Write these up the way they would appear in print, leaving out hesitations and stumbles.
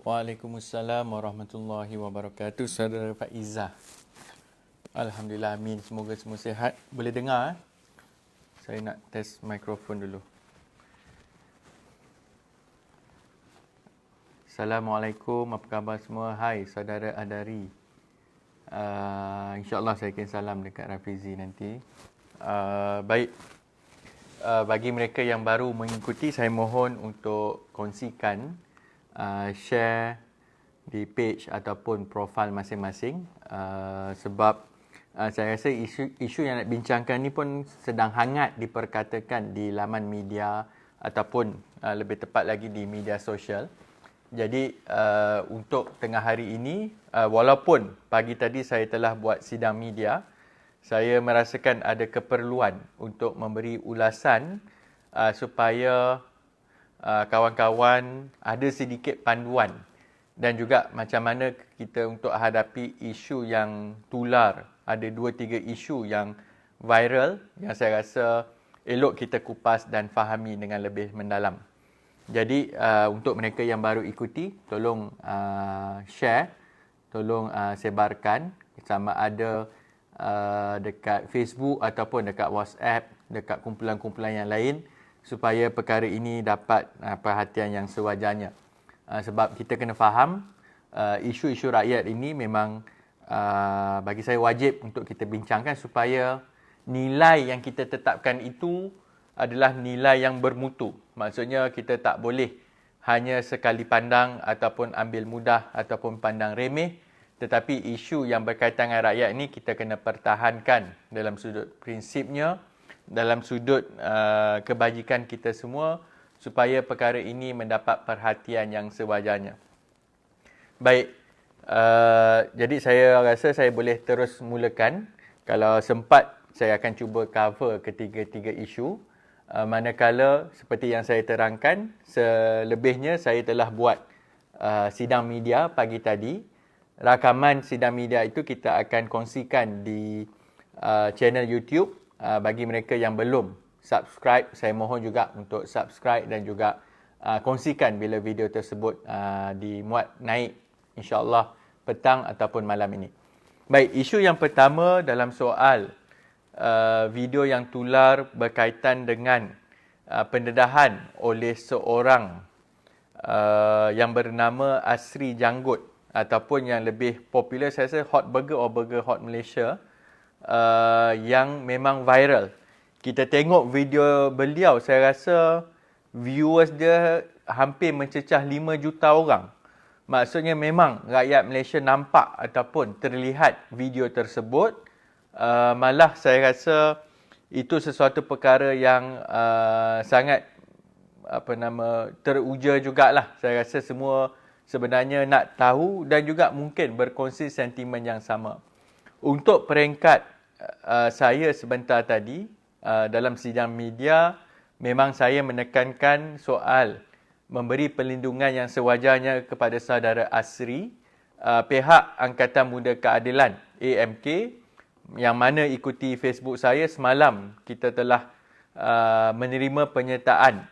Waalaikumsalam warahmatullahi wabarakatuh. Saudara Faizah. Alhamdulillah, amin. Semoga semua sihat. Boleh dengar? Saya nak test mikrofon dulu. Assalamualaikum, apa khabar semua? Hai, saudara Adari. InsyaAllah saya akan salam dekat Rafizi nanti. Baik. Bagi mereka yang baru mengikuti, saya mohon untuk kongsikan, share di page ataupun profil masing-masing, sebab saya rasa isu yang nak bincangkan ni pun sedang hangat diperkatakan di laman media ataupun lebih tepat lagi di media sosial. Jadi untuk tengah hari ini, walaupun pagi tadi saya telah buat sidang media, saya merasakan ada keperluan untuk memberi ulasan supaya kawan-kawan ada sedikit panduan dan juga macam mana kita untuk hadapi isu yang tular. Ada 2-3 isu yang viral yang saya rasa elok kita kupas dan fahami dengan lebih mendalam. Jadi untuk mereka yang baru ikuti, tolong share, tolong sebarkan sama ada dekat Facebook ataupun dekat WhatsApp, dekat kumpulan-kumpulan yang lain, supaya perkara ini dapat perhatian yang sewajarnya. Sebab kita kena faham, isu-isu rakyat ini memang bagi saya wajib untuk kita bincangkan supaya nilai yang kita tetapkan itu adalah nilai yang bermutu. Maksudnya kita tak boleh hanya sekali pandang ataupun ambil mudah ataupun pandang remeh, tetapi isu yang berkaitan dengan rakyat ini kita kena pertahankan dalam sudut prinsipnya, dalam sudut kebajikan kita semua, supaya perkara ini mendapat perhatian yang sewajarnya. Baik, jadi saya rasa saya boleh terus mulakan. Kalau sempat, saya akan cuba cover ketiga-tiga isu. Manakala seperti yang saya terangkan, selebihnya saya telah buat sidang media pagi tadi. Rakaman sidang media itu kita akan kongsikan di channel YouTube. Bagi mereka yang belum subscribe, saya mohon juga untuk subscribe dan juga kongsikan bila video tersebut dimuat naik, insya-Allah petang ataupun malam ini. Baik, isu yang pertama dalam soal video yang tular berkaitan dengan pendedahan oleh seorang yang bernama Asri Janggut, ataupun yang lebih popular saya rasa Hot Burger or Burger Hot Malaysia, yang memang viral. Kita tengok video beliau, saya rasa viewers dia hampir mencecah 5 juta orang. Maksudnya memang rakyat Malaysia nampak ataupun terlihat video tersebut. Malah saya rasa itu sesuatu perkara yang sangat teruja jugalah. Saya rasa semua sebenarnya nak tahu dan juga mungkin berkongsi sentimen yang sama. Untuk peringkat saya sebentar tadi dalam sidang media, memang saya menekankan soal memberi perlindungan yang sewajarnya kepada saudara Asri. Pihak Angkatan Muda Keadilan AMK yang mana ikuti Facebook saya semalam, kita telah menerima penyertaan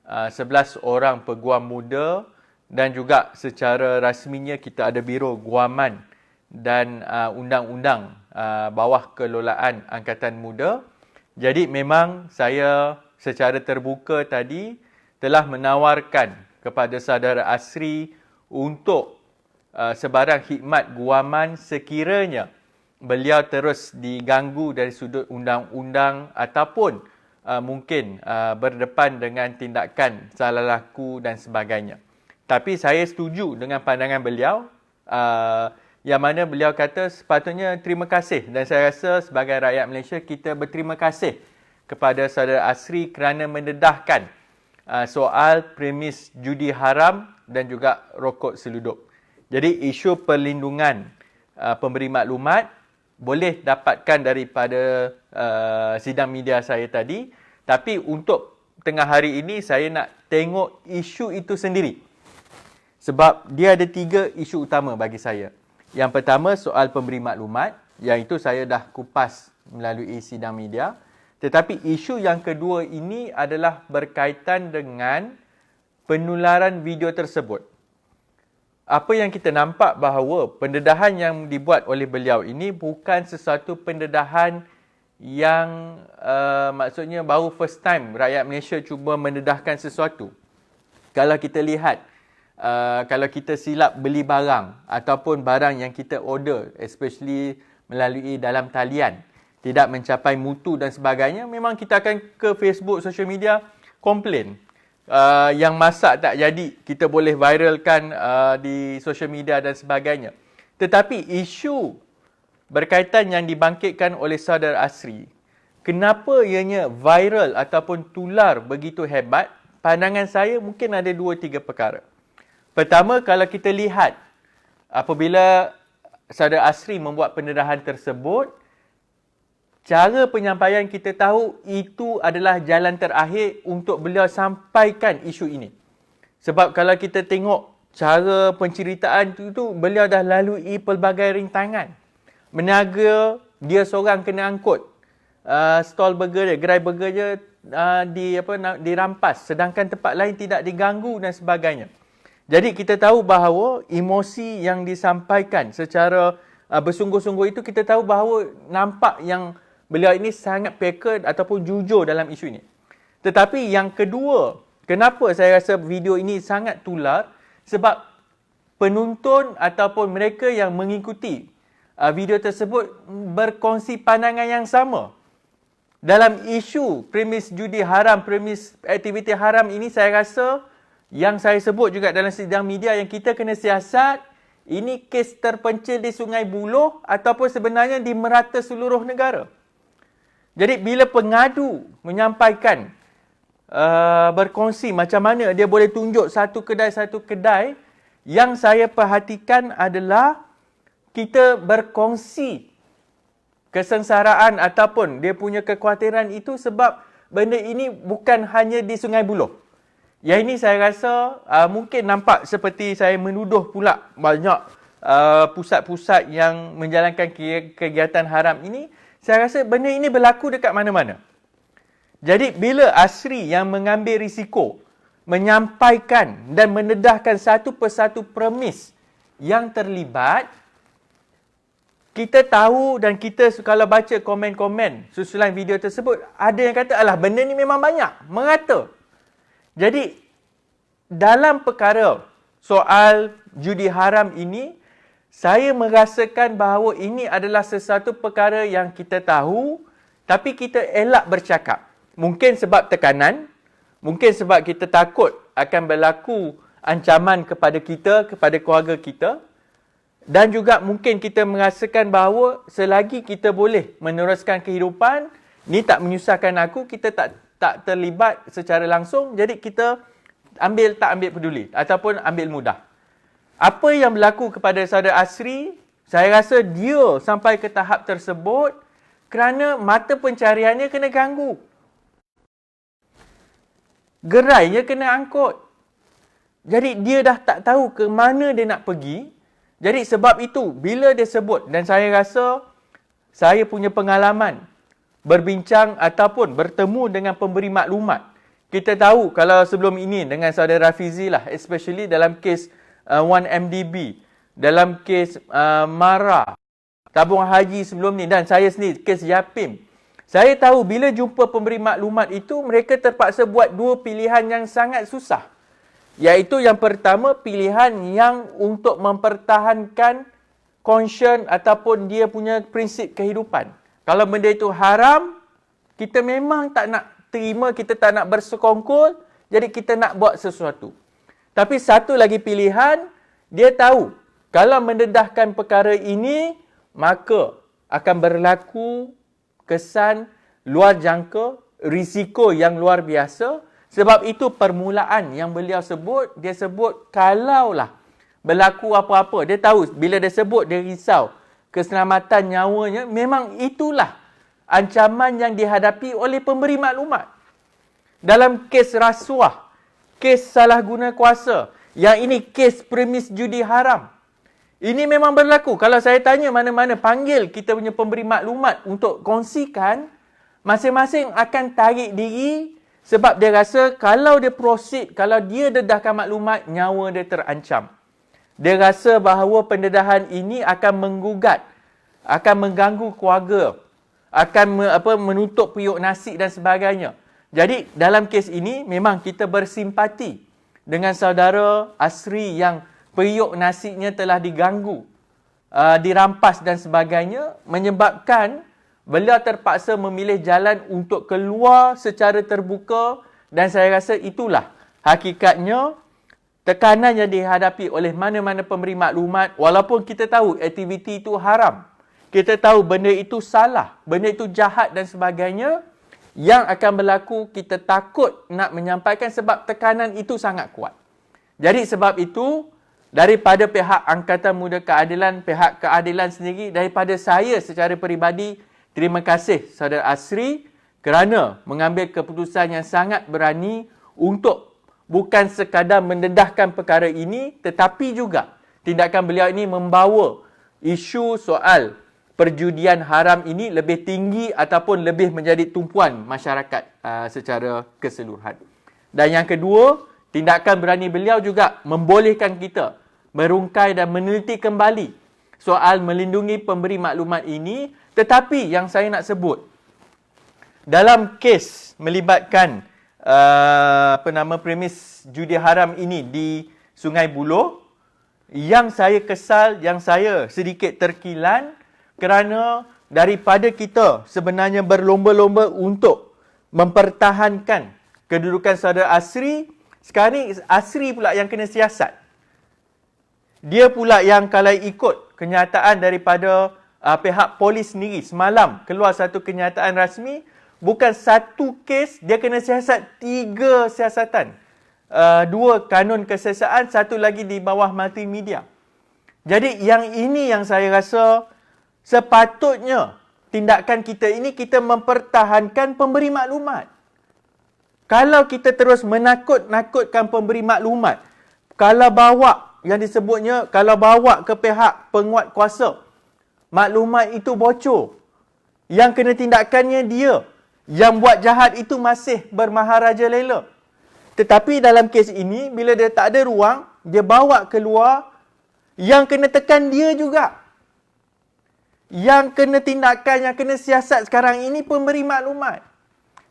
11 orang peguam muda dan juga secara rasminya kita ada Biro Guaman dan undang-undang bawah kelolaan Angkatan Muda. Jadi memang saya secara terbuka tadi telah menawarkan kepada saudara Asri untuk sebarang khidmat guaman sekiranya beliau terus diganggu dari sudut undang-undang ataupun mungkin berdepan dengan tindakan salah laku dan sebagainya. Tapi saya setuju dengan pandangan beliau, yang mana beliau kata sepatutnya terima kasih, dan saya rasa sebagai rakyat Malaysia kita berterima kasih kepada saudara Asri kerana mendedahkan soal premis judi haram dan juga rokok seludup. Jadi isu perlindungan pemberi maklumat boleh dapatkan daripada sidang media saya tadi, tapi untuk tengah hari ini saya nak tengok isu itu sendiri. Sebab dia ada 3 isu utama bagi saya. Yang pertama soal pemberi maklumat, yang itu saya dah kupas melalui sidang media. Tetapi isu yang kedua ini adalah berkaitan dengan penularan video tersebut. apa yang kita nampak bahawa pendedahan yang dibuat oleh beliau ini bukan sesuatu pendedahan yang maksudnya baru first time rakyat Malaysia cuba mendedahkan sesuatu. Kalau kita lihat, kalau kita silap beli barang ataupun barang yang kita order, especially melalui dalam talian, tidak mencapai mutu dan sebagainya, memang kita akan ke Facebook, social media, komplain. Yang masak tak jadi, kita boleh viralkan di social media dan sebagainya. Tetapi isu berkaitan yang dibangkitkan oleh saudara Asri, kenapa ianya viral ataupun tular begitu hebat? Pandangan saya mungkin ada 2-3 perkara. Pertama, kalau kita lihat apabila saudara Asri membuat pendedahan tersebut, cara penyampaian kita tahu itu adalah jalan terakhir untuk beliau sampaikan isu ini. Sebab kalau kita tengok cara penceritaan itu beliau dah lalui pelbagai rintangan. Meniaga, dia seorang kena angkut. Stall burger dia, gerai burger dia dirampas. Sedangkan tempat lain tidak diganggu dan sebagainya. Jadi kita tahu bahawa emosi yang disampaikan secara bersungguh-sungguh itu, kita tahu bahawa nampak yang beliau ini sangat peka ataupun jujur dalam isu ini. Tetapi yang kedua, kenapa saya rasa video ini sangat tular? Sebab penonton ataupun mereka yang mengikuti video tersebut berkongsi pandangan yang sama. Dalam isu premis judi haram, premis aktiviti haram ini, saya rasa yang saya sebut juga dalam sidang media yang kita kena siasat, ini kes terpencil di Sungai Buloh ataupun sebenarnya di merata seluruh negara. Jadi bila pengadu menyampaikan, berkongsi macam mana dia boleh tunjuk satu kedai, yang saya perhatikan adalah kita berkongsi kesengsaraan ataupun dia punya kekhawatiran itu sebab benda ini bukan hanya di Sungai Buloh. Yang ini saya rasa mungkin nampak seperti saya menuduh pula banyak pusat-pusat yang menjalankan kegiatan haram ini. Saya rasa benda ini berlaku dekat mana-mana. Jadi bila Asri yang mengambil risiko menyampaikan dan mendedahkan satu persatu premis yang terlibat, kita tahu dan kita kalau baca komen-komen susulan video tersebut, ada yang kata, alah benda ni memang banyak, merata. Jadi dalam perkara soal judi haram ini, saya merasakan bahawa ini adalah sesuatu perkara yang kita tahu, tapi kita elak bercakap. Mungkin sebab tekanan, mungkin sebab kita takut akan berlaku ancaman kepada kita, kepada keluarga kita. Dan juga mungkin kita merasakan bahawa selagi kita boleh meneruskan kehidupan, ni tak menyusahkan aku, kita tak terlibat secara langsung, jadi kita tak ambil peduli ataupun ambil mudah. Apa yang berlaku kepada saudara Asri, saya rasa dia sampai ke tahap tersebut kerana mata pencariannya kena ganggu. Gerainya kena angkut. Jadi dia dah tak tahu ke mana dia nak pergi. Jadi sebab itu, bila dia sebut, dan saya rasa saya punya pengalaman berbincang ataupun bertemu dengan pemberi maklumat. Kita tahu kalau sebelum ini dengan saudara Rafizi lah, especially dalam kes 1MDB, dalam kes Mara, tabung haji sebelum ni, dan saya sendiri, kes Yapim. Saya tahu bila jumpa pemberi maklumat itu, mereka terpaksa buat dua pilihan yang sangat susah. Iaitu yang pertama, pilihan yang untuk mempertahankan conscience ataupun dia punya prinsip kehidupan. Kalau benda itu haram, kita memang tak nak terima, kita tak nak bersekongkol, jadi kita nak buat sesuatu. Tapi satu lagi pilihan, dia tahu kalau mendedahkan perkara ini, maka akan berlaku kesan luar jangka, risiko yang luar biasa. Sebab itu permulaan yang beliau sebut, dia sebut kalaulah berlaku apa-apa. Dia tahu bila dia sebut, dia risau keselamatan nyawanya. Memang itulah ancaman yang dihadapi oleh pemberi maklumat. Dalam kes rasuah, kes salah guna kuasa, yang ini kes premis judi haram. Ini memang berlaku. Kalau saya tanya mana-mana, panggil kita punya pemberi maklumat untuk kongsikan, masing-masing akan tarik diri. Sebab dia rasa kalau dia proceed, kalau dia dedahkan maklumat, nyawa dia terancam. Dia rasa bahawa pendedahan ini akan menggugat, akan mengganggu keluarga, akan menutup periuk nasi dan sebagainya. Jadi dalam kes ini memang kita bersimpati dengan saudara Asri yang periuk nasinya telah diganggu, dirampas dan sebagainya, menyebabkan beliau terpaksa memilih jalan untuk keluar secara terbuka, dan saya rasa itulah hakikatnya tekanan yang dihadapi oleh mana-mana pemberi maklumat. Walaupun kita tahu aktiviti itu haram, kita tahu benda itu salah, benda itu jahat dan sebagainya, yang akan berlaku kita takut nak menyampaikan sebab tekanan itu sangat kuat. Jadi sebab itu, daripada pihak Angkatan Muda Keadilan, pihak keadilan sendiri, daripada saya secara peribadi, terima kasih saudara Asri kerana mengambil keputusan yang sangat berani untuk bukan sekadar mendedahkan perkara ini, tetapi juga tindakan beliau ini membawa isu soal perjudian haram ini lebih tinggi ataupun lebih menjadi tumpuan masyarakat secara keseluruhan. Dan yang kedua, tindakan berani beliau juga membolehkan kita merungkai dan meneliti kembali soal melindungi pemberi maklumat ini. Tetapi yang saya nak sebut, dalam kes melibatkan premis judi haram ini di Sungai Buloh, yang saya kesal, yang saya sedikit terkilan, kerana daripada kita sebenarnya berlomba-lomba untuk mempertahankan kedudukan saudara Asri, sekarang ni Asri pula yang kena siasat. Dia pula yang kalau ikut kenyataan daripada pihak polis sendiri, semalam keluar satu kenyataan rasmi, bukan satu kes, dia kena siasat 3 siasatan. 2 kanun kesiasaan, satu lagi di bawah multimedia. Jadi yang ini yang saya rasa sepatutnya tindakan kita ini, kita mempertahankan pemberi maklumat. Kalau kita terus menakut-nakutkan pemberi maklumat, kalau bawa yang disebutnya, kalau bawa ke pihak penguat kuasa, maklumat itu bocor, yang kena tindakannya dia, yang buat jahat itu masih bermaharaja lela. Tetapi dalam kes ini, bila dia tak ada ruang, dia bawa keluar, yang kena tekan dia juga. Yang kena tindakan, yang kena siasat sekarang ini pemberi maklumat.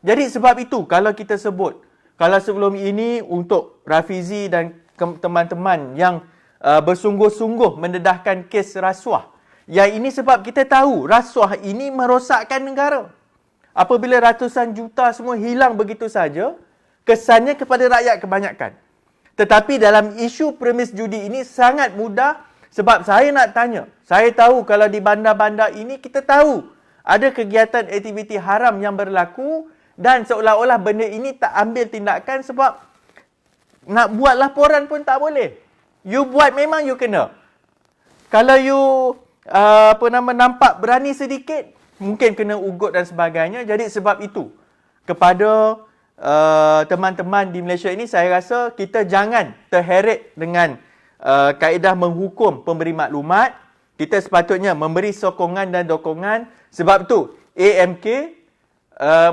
Jadi sebab itu, kalau kita sebut, kalau sebelum ini untuk Rafizi dan teman-teman yang bersungguh-sungguh mendedahkan kes rasuah, yang ini sebab kita tahu rasuah ini merosakkan negara. Apabila ratusan juta semua hilang begitu saja, kesannya kepada rakyat kebanyakan. Tetapi dalam isu premis judi ini sangat mudah. Sebab saya nak tanya, saya tahu kalau di bandar-bandar ini kita tahu ada kegiatan aktiviti haram yang berlaku, dan seolah-olah benda ini tak ambil tindakan sebab nak buat laporan pun tak boleh. You buat memang you kena. Kalau you nampak berani sedikit, mungkin kena ugut dan sebagainya. Jadi sebab itu, kepada teman-teman di Malaysia ini, saya rasa kita jangan terheret dengan kaedah menghukum pemberi maklumat. Kita sepatutnya memberi sokongan dan dokongan. Sebab tu AMK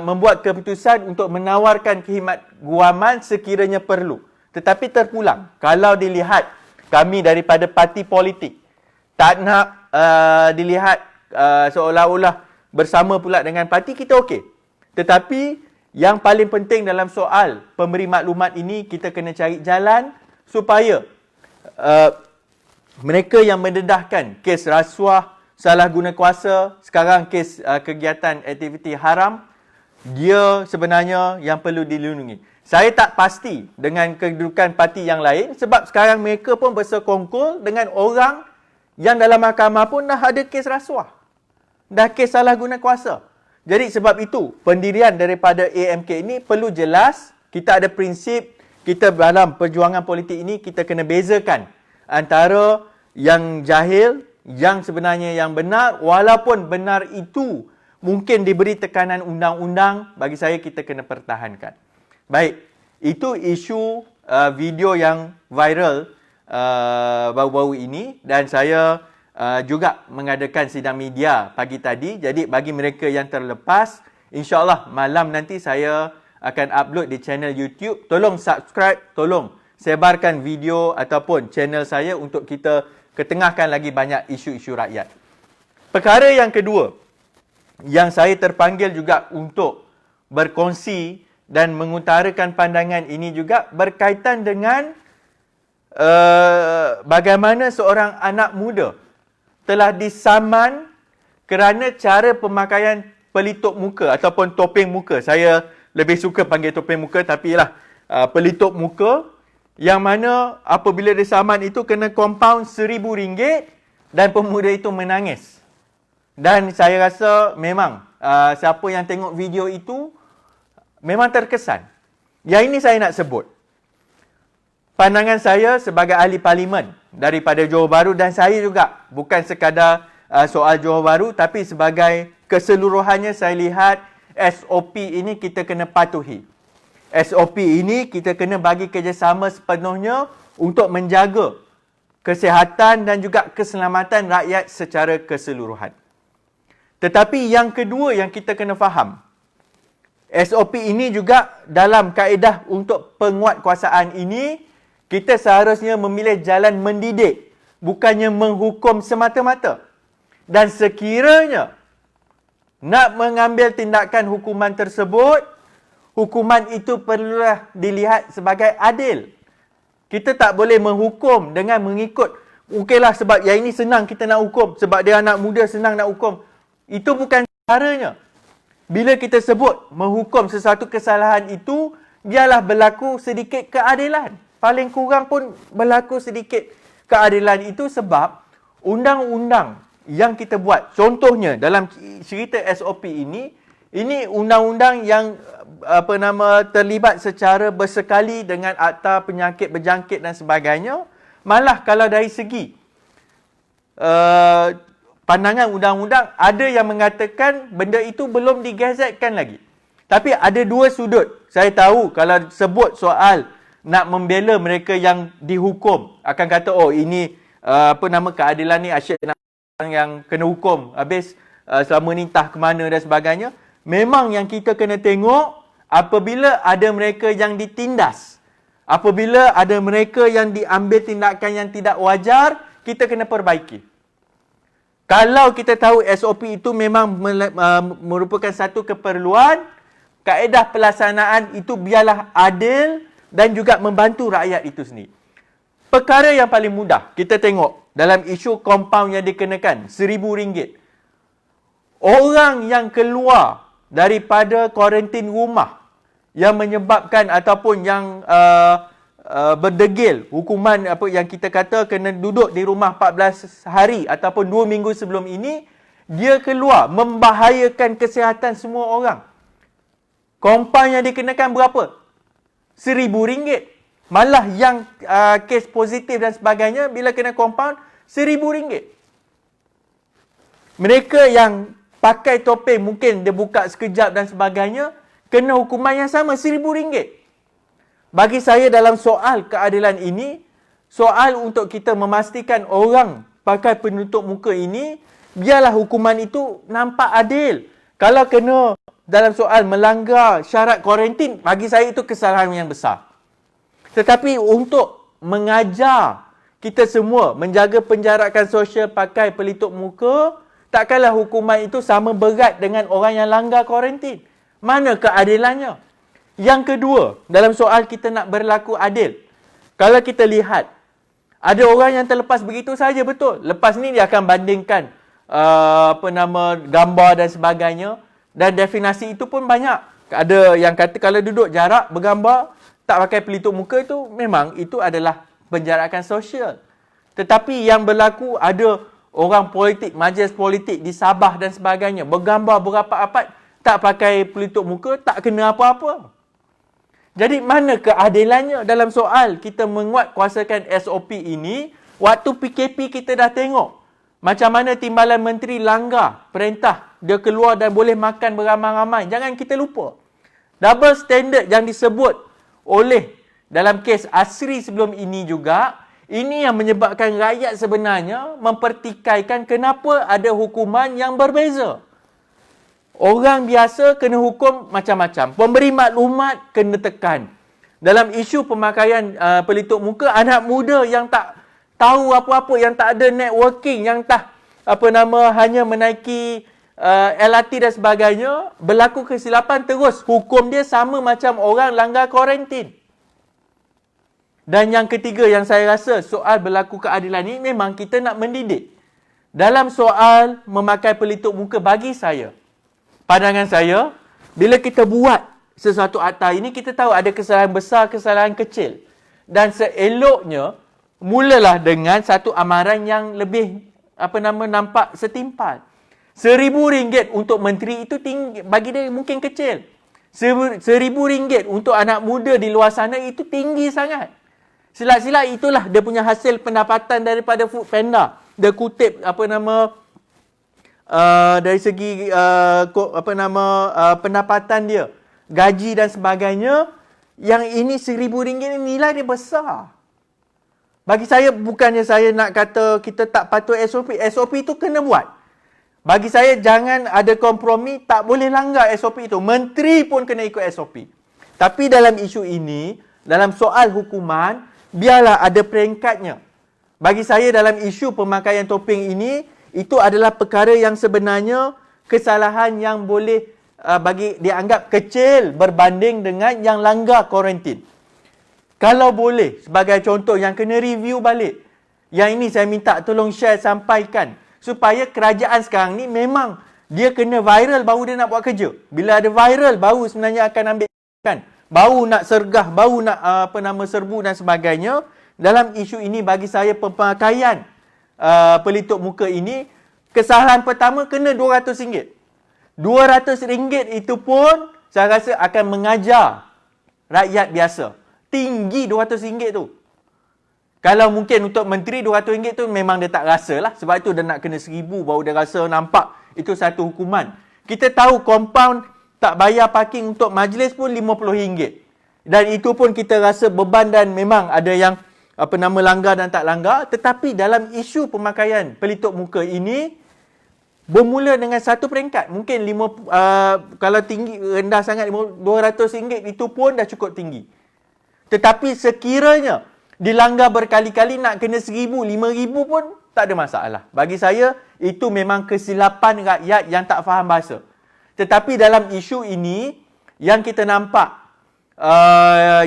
membuat keputusan untuk menawarkan khidmat guaman sekiranya perlu. Tetapi terpulang, kalau dilihat kami daripada parti politik tak nak dilihat seolah-olah bersama pula dengan parti, kita okey. Tetapi yang paling penting dalam soal pemberi maklumat ini, kita kena cari jalan supaya mereka yang mendedahkan kes rasuah, salah guna kuasa, sekarang kes kegiatan aktiviti haram, dia sebenarnya yang perlu dilindungi. Saya tak pasti dengan kedudukan parti yang lain, sebab sekarang mereka pun bersekongkol dengan orang yang dalam mahkamah pun dah ada kes rasuah, dah kes salah guna kuasa. Jadi sebab itu, pendirian daripada AMK ini perlu jelas. Kita ada prinsip, kita dalam perjuangan politik ini, kita kena bezakan antara yang jahil, yang sebenarnya yang benar. Walaupun benar itu mungkin diberi tekanan undang-undang, bagi saya kita kena pertahankan. Baik, itu isu video yang viral baru-baru ini, dan saya juga mengadakan sidang media pagi tadi. Jadi bagi mereka yang terlepas, insya-Allah malam nanti saya akan upload di channel YouTube. Tolong subscribe, tolong sebarkan video ataupun channel saya untuk kita ketengahkan lagi banyak isu-isu rakyat. Perkara yang kedua, yang saya terpanggil juga untuk berkongsi dan mengutarakan pandangan ini juga berkaitan dengan bagaimana seorang anak muda telah disaman kerana cara pemakaian pelitup muka ataupun topeng muka. Saya lebih suka panggil topeng muka, tapi ialah pelitup muka, yang mana apabila disaman itu kena kompaun RM1,000 dan pemuda itu menangis. Dan saya rasa memang siapa yang tengok video itu memang terkesan. Yang ini saya nak sebut. Pandangan saya sebagai ahli parlimen daripada Johor Bahru, dan saya juga bukan sekadar soal Johor Bahru, tapi sebagai keseluruhannya saya lihat SOP ini kita kena patuhi. SOP ini kita kena bagi kerjasama sepenuhnya untuk menjaga kesihatan dan juga keselamatan rakyat secara keseluruhan. Tetapi yang kedua yang kita kena faham, SOP ini juga dalam kaedah untuk penguatkuasaan ini, kita seharusnya memilih jalan mendidik, bukannya menghukum semata-mata. Dan sekiranya nak mengambil tindakan hukuman tersebut, hukuman itu perlulah dilihat sebagai adil. Kita tak boleh menghukum dengan mengikut, okeylah sebab yang ini senang kita nak hukum, sebab dia anak muda senang nak hukum. Itu bukan caranya. Bila kita sebut menghukum sesuatu kesalahan itu, biarlah berlaku sedikit keadilan. Paling kurang pun berlaku sedikit keadilan itu, sebab undang-undang yang kita buat, contohnya dalam cerita SOP ini undang-undang yang terlibat secara bersekali dengan akta penyakit berjangkit dan sebagainya. Malah kalau dari segi pandangan undang-undang, ada yang mengatakan benda itu belum digazetkan lagi. Tapi ada dua sudut. Saya tahu kalau sebut soal nak membela mereka yang dihukum, akan kata oh ini keadilan ni asyik nak yang kena hukum, habis selama ni entah ke mana dan sebagainya. Memang yang kita kena tengok, apabila ada mereka yang ditindas, apabila ada mereka yang diambil tindakan yang tidak wajar, kita kena perbaiki. Kalau kita tahu SOP itu memang merupakan satu keperluan, kaedah pelaksanaan itu biarlah adil dan juga membantu rakyat itu sendiri. Perkara yang paling mudah kita tengok dalam isu kompaun yang dikenakan RM1,000. Orang yang keluar daripada kuarantin rumah yang menyebabkan ataupun yang berdegil hukuman apa yang kita kata kena duduk di rumah 14 hari ataupun 2 minggu sebelum ini, dia keluar membahayakan kesihatan semua orang. Kompaun yang dikenakan berapa? RM1,000. Malah yang kes positif dan sebagainya, bila kena kompaun, RM1,000. Mereka yang pakai topeng, mungkin dia buka sekejap dan sebagainya, kena hukuman yang sama, RM1,000. Bagi saya dalam soal keadilan ini, soal untuk kita memastikan orang pakai penutup muka ini, biarlah hukuman itu nampak adil. Kalau kena dalam soal melanggar syarat kuarantin, bagi saya itu kesalahan yang besar. Tetapi untuk mengajar kita semua menjaga penjarakan sosial pakai pelitup muka, takkanlah hukuman itu sama berat dengan orang yang langgar kuarantin. Mana keadilannya? Yang kedua, dalam soal kita nak berlaku adil, kalau kita lihat, ada orang yang terlepas begitu saja, betul. Lepas ni dia akan bandingkan gambar dan sebagainya, dan definisi itu pun banyak. Ada yang kata kalau duduk jarak bergambar, tak pakai pelitup muka, itu memang itu adalah penjarakan sosial. Tetapi yang berlaku, ada orang politik, majlis politik di Sabah dan sebagainya, bergambar berapat-apat, tak pakai pelitup muka, tak kena apa-apa. Jadi mana keadilannya dalam soal kita menguatkuasakan SOP ini? Waktu PKP kita dah tengok macam mana timbalan menteri langgar perintah, dia keluar dan boleh makan beramai-ramai. Jangan kita lupa, double standard yang disebut oleh dalam kes Asri sebelum ini juga, ini yang menyebabkan rakyat sebenarnya mempertikaikan kenapa ada hukuman yang berbeza. Orang biasa kena hukum macam-macam. Pemberi maklumat kena tekan. Dalam isu pemakaian pelitup muka, anak muda yang tak tahu apa-apa, yang tak ada networking, yang hanya menaiki LRT dan sebagainya, berlaku kesilapan, terus hukum dia sama macam orang langgar kuarantin. Dan yang ketiga yang saya rasa soal berlaku keadilan ini, memang kita nak mendidik. Dalam soal memakai pelitup muka, bagi saya, pandangan saya, bila kita buat sesuatu akta ini, kita tahu ada kesalahan besar, kesalahan kecil. Dan seeloknya, mulalah dengan satu amaran yang lebih nampak setimpal. RM1,000 untuk menteri itu tinggi, bagi dia mungkin kecil. RM1,000 untuk anak muda di luar sana itu tinggi sangat. Silat-silat itulah dia punya hasil pendapatan daripada Foodpanda. Dia kutip dari segi pendapatan dia, gaji dan sebagainya. Yang ini RM1,000 ni nilai dia besar. Bagi saya, bukannya saya nak kata kita tak patut SOP. SOP itu kena buat. Bagi saya, jangan ada kompromi, tak boleh langgar SOP itu. Menteri pun kena ikut SOP. Tapi dalam isu ini, dalam soal hukuman, biarlah ada peringkatnya. Bagi saya, dalam isu pemakaian topeng ini, itu adalah perkara yang sebenarnya kesalahan yang boleh bagi dianggap kecil berbanding dengan yang langgar kuarantin. Kalau boleh, sebagai contoh yang kena review balik. Yang ini saya minta tolong share, sampaikan. Supaya kerajaan sekarang ni memang dia kena viral baru dia nak buat kerja. Bila ada viral, baru sebenarnya akan ambil tindakan. Baru nak sergah, baru nak serbu dan sebagainya. Dalam isu ini, bagi saya pemakaian pelitup muka ini, kesalahan pertama kena RM200. RM200 itu pun saya rasa akan mengajar rakyat biasa. Tinggi RM200 tu. Kalau mungkin untuk menteri RM200 tu memang dia tak rasa lah. Sebab itu dia nak kena RM1,000 baru dia rasa nampak. Itu satu hukuman. Kita tahu compound tak bayar parking untuk majlis pun RM50. Dan itu pun kita rasa beban dan memang ada yang langgar dan tak langgar. Tetapi dalam isu pemakaian pelitup muka ini, bermula dengan satu peringkat. Mungkin kalau tinggi, rendah sangat RM200 itu pun dah cukup tinggi. Tetapi sekiranya dilanggar berkali-kali, nak kena RM1,000, RM5,000 pun tak ada masalah. Bagi saya, itu memang kesilapan rakyat yang tak faham bahasa. Tetapi dalam isu ini, yang kita nampak,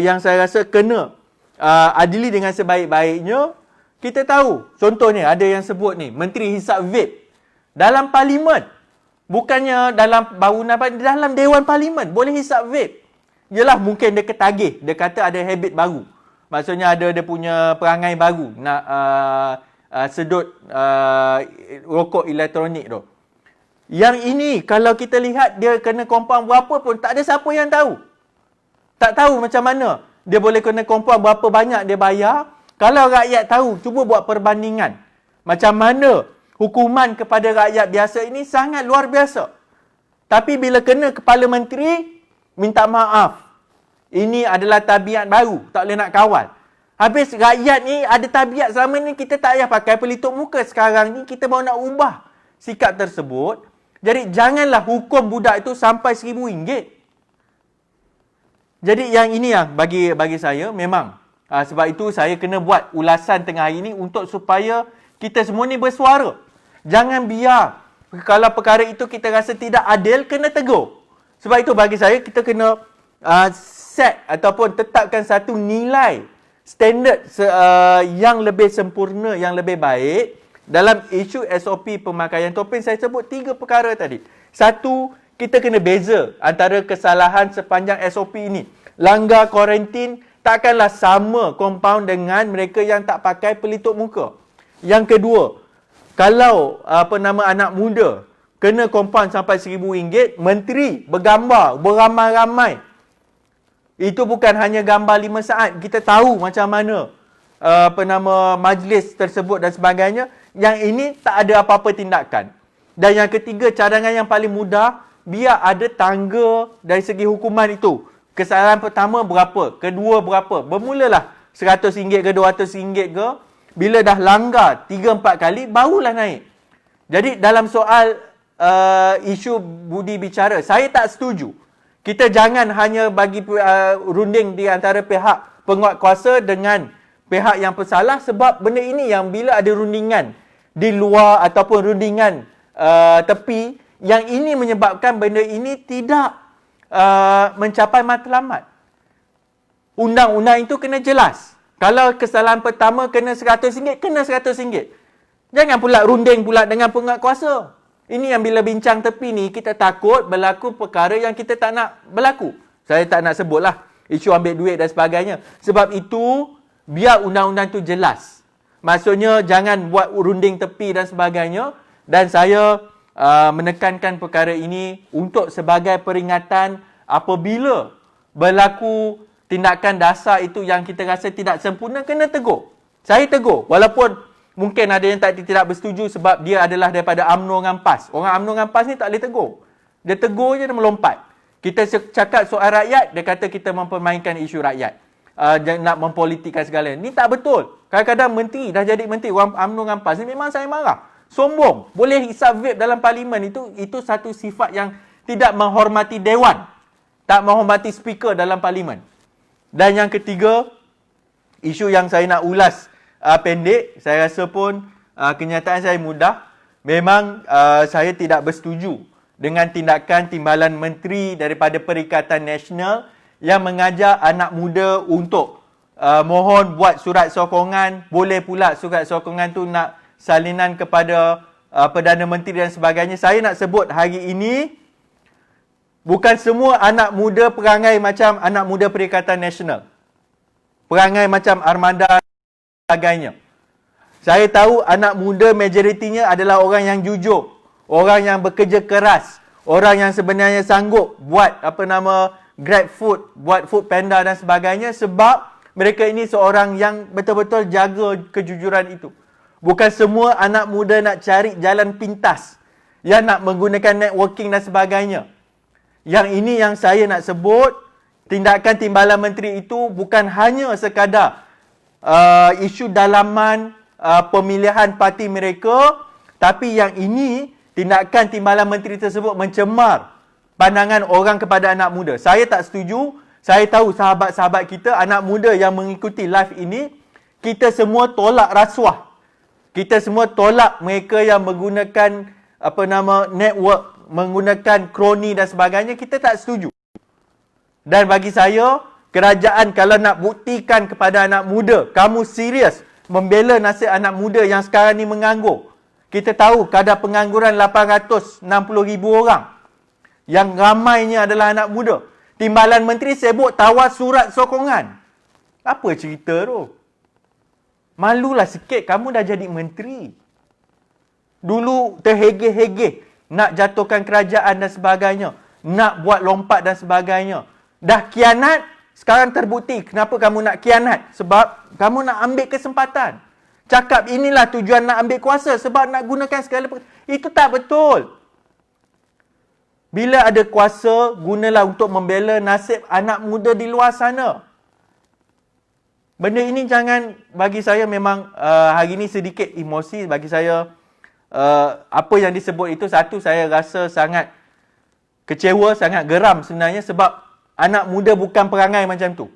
yang saya rasa kena adili dengan sebaik-baiknya, kita tahu. Contohnya, ada yang sebut ni, Menteri Hisap Vape. Dalam Parlimen. Bukannya dalam bangunan, dalam Dewan Parlimen. Boleh hisap vape. Yelah, mungkin dia ketagih. Dia kata ada habit baru. Maksudnya ada dia punya perangai baru. Nak sedut rokok elektronik tu. Yang ini, kalau kita lihat dia kena compound berapa pun, tak ada siapa yang tahu. Tak tahu macam mana dia boleh kena compound, berapa banyak dia bayar. Kalau rakyat tahu, cuba buat perbandingan. Macam mana hukuman kepada rakyat biasa ini sangat luar biasa. Tapi bila kena kepala menteri, minta maaf. Ini adalah tabiat baru, tak boleh nak kawal. Habis rakyat ni ada tabiat selama ni kita tak payah pakai pelitup muka. Sekarang ni kita baru nak ubah sikap tersebut. Jadi janganlah hukum budak itu sampai RM1,000. Jadi yang ini yang bagi saya memang. Sebab itu saya kena buat ulasan tengah hari ini untuk supaya kita semua ni bersuara. Jangan biar kalau perkara itu kita rasa tidak adil, kena tegur. Sebab itu bagi saya kita kena set ataupun tetapkan satu nilai standard yang lebih sempurna, yang lebih baik. Dalam isu SOP pemakaian topeng, saya sebut 3 perkara tadi. Satu, kita kena beza antara kesalahan sepanjang SOP ini. Langgar kuarantin takkanlah sama compound dengan mereka yang tak pakai pelitup muka. Yang kedua, kalau anak muda kena compound sampai RM1,000, menteri bergambar beramai-ramai. Itu bukan hanya gambar 5 saat. Kita tahu macam mana majlis tersebut dan sebagainya. Yang ini tak ada apa-apa tindakan. Dan yang ketiga, cadangan yang paling mudah, biar ada tangga dari segi hukuman itu. Kesalahan pertama berapa, kedua berapa. Bermulalah RM100 ke RM200 ke. Bila dah langgar 3-4 kali, barulah naik. Jadi dalam soal isu budi bicara, saya tak setuju. Kita jangan hanya bagi runding di antara pihak penguatkuasa dengan pihak yang bersalah, sebab benda ini yang bila ada rundingan di luar ataupun rundingan tepi, yang ini menyebabkan benda ini tidak mencapai matlamat. Undang-undang itu kena jelas. Kalau kesalahan pertama kena RM100, kena RM100. Jangan pula runding pula dengan penguatkuasa. Ini yang bila bincang tepi ni, kita takut berlaku perkara yang kita tak nak berlaku. Saya tak nak sebutlah isu ambil duit dan sebagainya. Sebab itu, biar undang-undang tu jelas. Maksudnya, jangan buat runding tepi dan sebagainya. Dan saya menekankan perkara ini untuk sebagai peringatan apabila berlaku tindakan dasar itu yang kita rasa tidak sempurna, kena tegur. Saya tegur. Walaupun mungkin ada yang tidak bersetuju sebab dia adalah daripada UMNO dengan PAS. Orang UMNO dengan PAS ni tak boleh tegur. Dia tegur je, dia melompat. Kita cakap soal rakyat, dia kata kita mempermainkan isu rakyat. Nak mempolitikkan segala. Ni tak betul. Kadang-kadang menteri, dah jadi menteri, orang UMNO dengan PAS ni memang saya marah. Sombong. Boleh hisap vape dalam parlimen. Itu satu sifat yang tidak menghormati dewan. Tak menghormati speaker dalam parlimen. Dan yang ketiga, isu yang saya nak ulas pendek, saya rasa pun kenyataan saya mudah. Memang saya tidak bersetuju dengan tindakan timbalan menteri daripada Perikatan Nasional yang mengajak anak muda untuk mohon buat surat sokongan. Boleh pula surat sokongan tu nak salinan kepada Perdana Menteri dan sebagainya. Saya nak sebut hari ini, bukan semua anak muda perangai macam anak muda Perikatan Nasional. Perangai macam Armada dan sebagainya. Saya tahu anak muda majoritinya adalah orang yang jujur. Orang yang bekerja keras. Orang yang sebenarnya sanggup buat Grab Food, buat Food Panda dan sebagainya, sebab mereka ini seorang yang betul-betul jaga kejujuran itu. Bukan semua anak muda nak cari jalan pintas. Yang nak menggunakan networking dan sebagainya. Yang ini yang saya nak sebut, tindakan timbalan menteri itu bukan hanya sekadar isu dalaman pemilihan parti mereka, tapi yang ini tindakan timbalan menteri tersebut mencemar pandangan orang kepada anak muda. Saya tak setuju. Saya tahu sahabat-sahabat kita, anak muda yang mengikuti live ini, kita semua tolak rasuah. Kita semua tolak mereka yang menggunakan network, menggunakan kroni dan sebagainya. Kita tak setuju. Dan bagi saya, kerajaan kalau nak buktikan kepada anak muda, kamu serius membela nasib anak muda yang sekarang ni menganggur. Kita tahu kadar pengangguran 860,000 orang. Yang ramainya adalah anak muda. Timbalan menteri sibuk tawar surat sokongan. Apa cerita tu? Malulah sikit, kamu dah jadi menteri. Dulu terhegeh-hegeh nak jatuhkan kerajaan dan sebagainya. Nak buat lompat dan sebagainya. Dah kianat, sekarang terbukti kenapa kamu nak kianat. Sebab kamu nak ambil kesempatan. Cakap inilah tujuan nak ambil kuasa sebab nak gunakan segala perkara. Itu tak betul. Bila ada kuasa, gunalah untuk membela nasib anak muda di luar sana. Benda ini jangan, bagi saya memang hari ini sedikit emosi. Bagi saya, apa yang disebut itu, satu, saya rasa sangat kecewa, sangat geram sebenarnya sebab anak muda bukan perangai macam tu.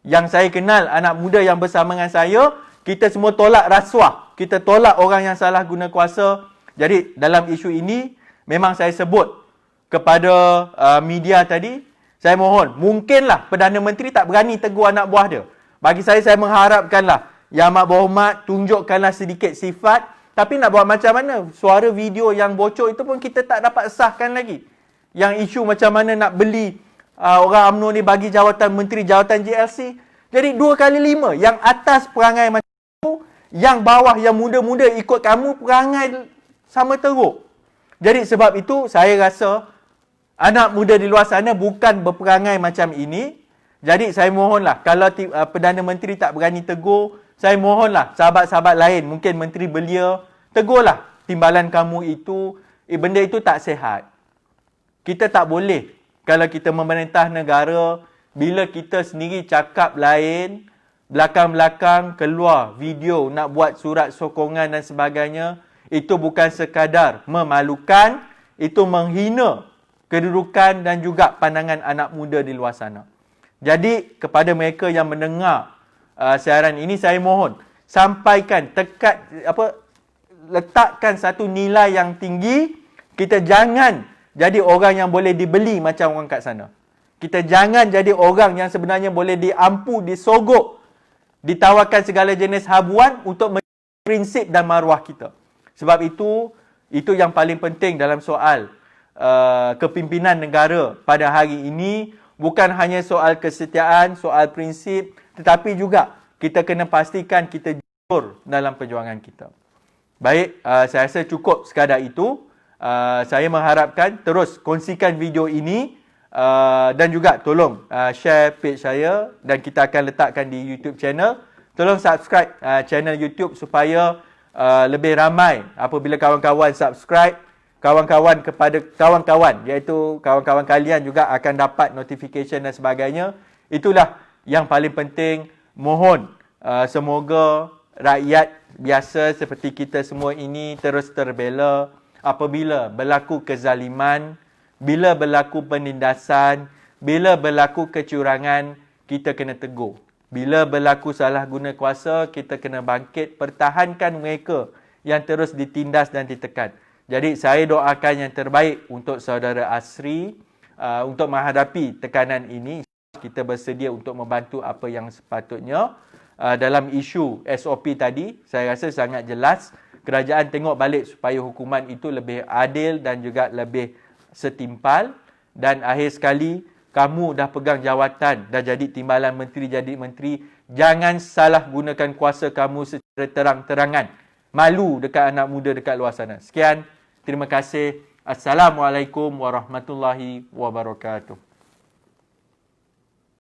Yang saya kenal, anak muda yang bersama dengan saya, kita semua tolak rasuah. Kita tolak orang yang salah guna kuasa. Jadi dalam isu ini, memang saya sebut kepada media tadi, saya mohon, mungkinlah Perdana Menteri tak berani tegur anak buah dia. Bagi saya mengharapkanlah Yang Amat Berhormat tunjukkanlah sedikit sifat. Tapi nak buat macam mana? Suara video yang bocor itu pun kita tak dapat sahkan lagi. Yang isu macam mana nak beli orang UMNO ni bagi jawatan menteri, jawatan JLC. Jadi 2 kali 5. Yang atas perangai macam tu, yang bawah, yang muda-muda ikut kamu perangai sama teruk. Jadi sebab itu saya rasa anak muda di luar sana bukan berperangai macam ini. Jadi saya mohonlah, kalau Perdana Menteri tak berani tegur, saya mohonlah sahabat-sahabat lain, mungkin Menteri Belia, tegurlah timbalan kamu itu, benda itu tak sihat. Kita tak boleh, kalau kita memerintah negara, bila kita sendiri cakap lain, belakang-belakang keluar video nak buat surat sokongan dan sebagainya, itu bukan sekadar memalukan, itu menghina kedudukan dan juga pandangan anak muda di luar sana. Jadi kepada mereka yang mendengar siaran ini, saya mohon sampaikan, letakkan satu nilai yang tinggi. Kita jangan jadi orang yang boleh dibeli macam orang kat sana. Kita jangan jadi orang yang sebenarnya boleh diampu, disogok, ditawarkan segala jenis habuan untuk prinsip dan maruah kita. Sebab itu yang paling penting dalam soal kepimpinan negara pada hari ini. Bukan hanya soal kesetiaan, soal prinsip, tetapi juga kita kena pastikan kita jujur dalam perjuangan kita. Baik, saya rasa cukup sekadar itu. Saya mengharapkan terus kongsikan video ini dan juga tolong share page saya dan kita akan letakkan di YouTube channel. Tolong subscribe channel YouTube supaya lebih ramai apabila kawan-kawan subscribe, kawan-kawan kepada kawan-kawan, iaitu kawan-kawan kalian juga akan dapat notification dan sebagainya. Itulah yang paling penting. Mohon semoga rakyat biasa seperti kita semua ini terus terbela. Apabila berlaku kezaliman, bila berlaku penindasan, bila berlaku kecurangan, kita kena tegur. Bila berlaku salah guna kuasa, kita kena bangkit, pertahankan mereka yang terus ditindas dan ditekan. Jadi saya doakan yang terbaik untuk saudara Asri untuk menghadapi tekanan ini. Kita bersedia untuk membantu apa yang sepatutnya. Dalam isu SOP tadi, saya rasa sangat jelas. Kerajaan tengok balik supaya hukuman itu lebih adil dan juga lebih setimpal. Dan akhir sekali, kamu dah pegang jawatan, dah jadi timbalan menteri, jadi menteri. Jangan salah gunakan kuasa kamu secara terang-terangan. Malu dekat anak muda dekat luar sana. Sekian. Terima kasih. Assalamualaikum warahmatullahi wabarakatuh.